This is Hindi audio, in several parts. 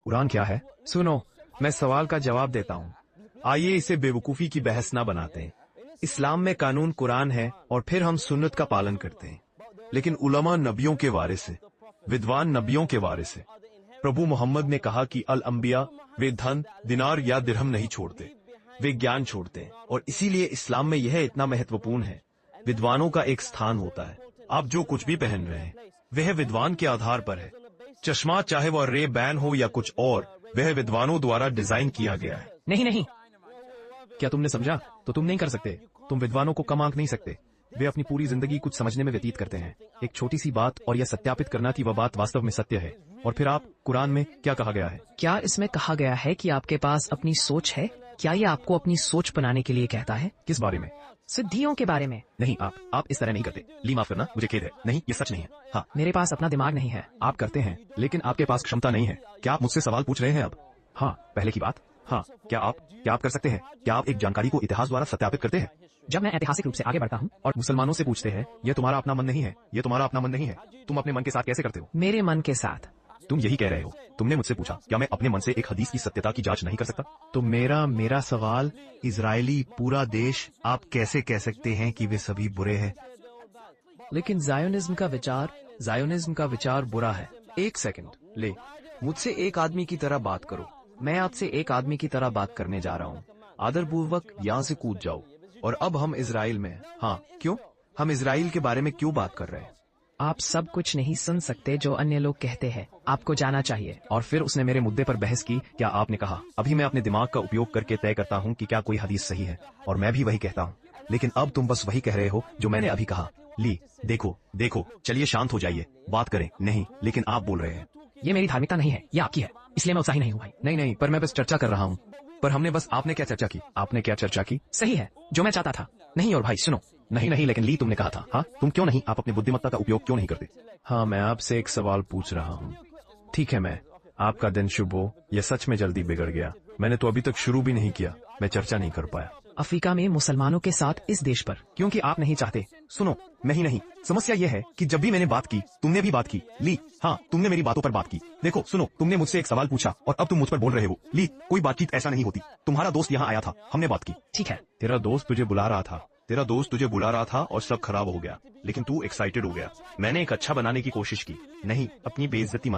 कुरान क्या है? सुनो, मैं सवाल का जवाब देता हूँ। आइए इसे बेवकूफ़ी की बहस ना बनाते हैं। इस्लाम में कानून कुरान है और फिर हम सुन्नत का पालन करते हैं। लेकिन उलमा नबियों के वारिस है, विद्वान नबियों के वारिस है। प्रभु मोहम्मद ने कहा कि अल अंबिया वे धन, दिनार या दिरहम नहीं छोड़ते, वे ज्ञान छोड़ते हैं। और इसीलिए इस्लाम में यह इतना महत्वपूर्ण है। विद्वानों का एक स्थान होता है। आप जो कुछ भी पहन रहे हैं वह विद्वान के आधार पर है। चश्मा चाहे वह रे बैन हो या कुछ और, वह विद्वानों द्वारा डिजाइन किया गया है। नहीं नहीं, क्या तुमने समझा? तो तुम नहीं कर सकते। तुम विद्वानों को कम आंक नहीं सकते। वे अपनी पूरी जिंदगी कुछ समझने में व्यतीत करते हैं, एक छोटी सी बात, और यह सत्यापित करना कि वह बात वास्तव में सत्य है। और फिर आप, कुरान में क्या कहा गया है? क्या इसमें कहा गया है कि आपके पास अपनी सोच है? क्या ये आपको अपनी सोच बनाने के लिए कहता है? किस बारे में? सिद्धियों के बारे में। नहीं, आप इस तरह नहीं करते। ली माफ करना, मुझे खेद है। नहीं, ये सच नहीं है। हाँ, मेरे पास अपना दिमाग नहीं है। आप करते हैं, लेकिन आपके पास क्षमता नहीं है। क्या आप मुझसे सवाल पूछ रहे हैं अब? हाँ, पहले की बात। हाँ, क्या आप कर सकते हैं? क्या आप एक जानकारी को इतिहास द्वारा सत्यापित करते हैं? जब मैं ऐतिहासिक रूप से आगे बढ़ता हूँ और मुसलमानों से पूछते हैं, यह तुम्हारा अपना मन नहीं है, यह तुम्हारा अपना मन नहीं है, तुम अपने मन के साथ कैसे करते हो? मेरे मन के साथ। तुम यही कह रहे हो। तुमने मुझसे पूछा क्या मैं अपने मन से एक हदीस की सत्यता की जांच नहीं कर सकता? तो मेरा सवाल, इजरायली पूरा देश, आप कैसे कह सकते हैं कि वे सभी बुरे हैं? लेकिन जायोनिज्म का विचार बुरा है। एक सेकंड, ले, मुझसे एक आदमी की तरह बात करो। मैं आपसे एक आदमी की तरह बात करने जा रहा हूँ। आदरपूर्वक यहाँ से कूद जाओ। और अब हम इजराइल में हैं। हाँ, क्यों? हम इजराइल के बारे में क्यों बात कर रहे हैं? आप सब कुछ नहीं सुन सकते जो अन्य लोग कहते हैं, आपको जाना चाहिए। और फिर उसने मेरे मुद्दे पर बहस की। क्या आपने कहा? अभी मैं अपने दिमाग का उपयोग करके तय करता हूँ कि क्या कोई हदीस सही है, और मैं भी वही कहता हूँ। लेकिन अब तुम बस वही कह रहे हो जो मैंने अभी कहा। ली, देखो, चलिए शांत हो जाइए, बात करें। नहीं, लेकिन आप बोल रहे हैं। ये मेरी धार्मिकता नहीं है, ये आपकी है, इसलिए मैं उत्साही नहीं हूँ भाई। नहीं, पर मैं बस चर्चा कर रहा हूँ। पर आपने क्या चर्चा की? आपने क्या चर्चा की? सही है, जो मैं चाहता था। नहीं, और भाई सुनो। नहीं, लेकिन ली, तुमने कहा था। हाँ, तुम क्यों नहीं, आप अपनी बुद्धिमत्ता का उपयोग क्यों नहीं करते? हाँ, मैं आपसे एक सवाल पूछ रहा हूँ। ठीक है, आपका दिन शुभ हो। यह सच में जल्दी बिगड़ गया। मैंने तो अभी तक शुरू भी नहीं किया, मैं चर्चा नहीं कर पाया। अफ्रीका में मुसलमानों के साथ इस देश पर, क्योंकि आप नहीं चाहते। सुनो, नहीं, समस्या यह है कि जब भी मैंने बात की, तुमने भी बात की। ली, हाँ, तुमने मेरी बातों पर बात की। देखो, सुनो, तुमने मुझसे एक सवाल पूछा और अब तुम मुझ पर बोल रहे हो। ली, कोई बातचीत ऐसा नहीं होती। तुम्हारा दोस्त यहाँ आया था, हमने बात की। ठीक है, तेरा दोस्त तुझे बुला रहा था और सब खराब हो गया, लेकिन तू एक्साइटेड हो गया। मैंने एक अच्छा बनाने की कोशिश की। नहीं, अपनी बेइज्जती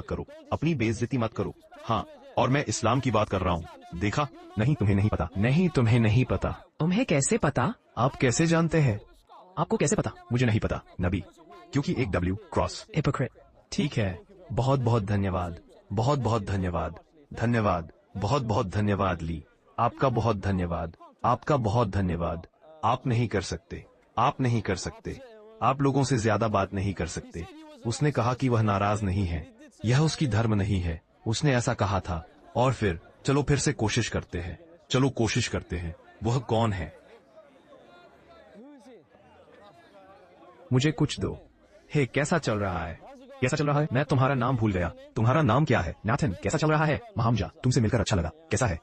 मत करो। हाँ, और मैं इस्लाम की बात कर रहा हूँ। देखा? नहीं, तुम्हें नहीं पता। नहीं, तुम्हें नहीं पता। तुम्हें कैसे पता? आप कैसे जानते हैं? आपको कैसे पता? मुझे नहीं पता, नबी, क्योंकि एक W क्रॉस। हिपोक्रेट। ठीक है, बहुत बहुत धन्यवाद, बहुत धन्यवाद ली, आपका बहुत धन्यवाद। आप नहीं कर सकते, आप लोगों से ज्यादा बात नहीं कर सकते। उसने कहा कि वह नाराज नहीं है, यह उसकी धर्म नहीं है, उसने ऐसा कहा था। और फिर चलो फिर से कोशिश करते हैं। वह कौन है? मुझे कुछ दो। हे, कैसा चल रहा है? मैं तुम्हारा नाम भूल गया। तुम्हारा नाम क्या है? नाथन। कैसा चल रहा है? महामजा, तुमसे मिलकर अच्छा लगा। कैसा है?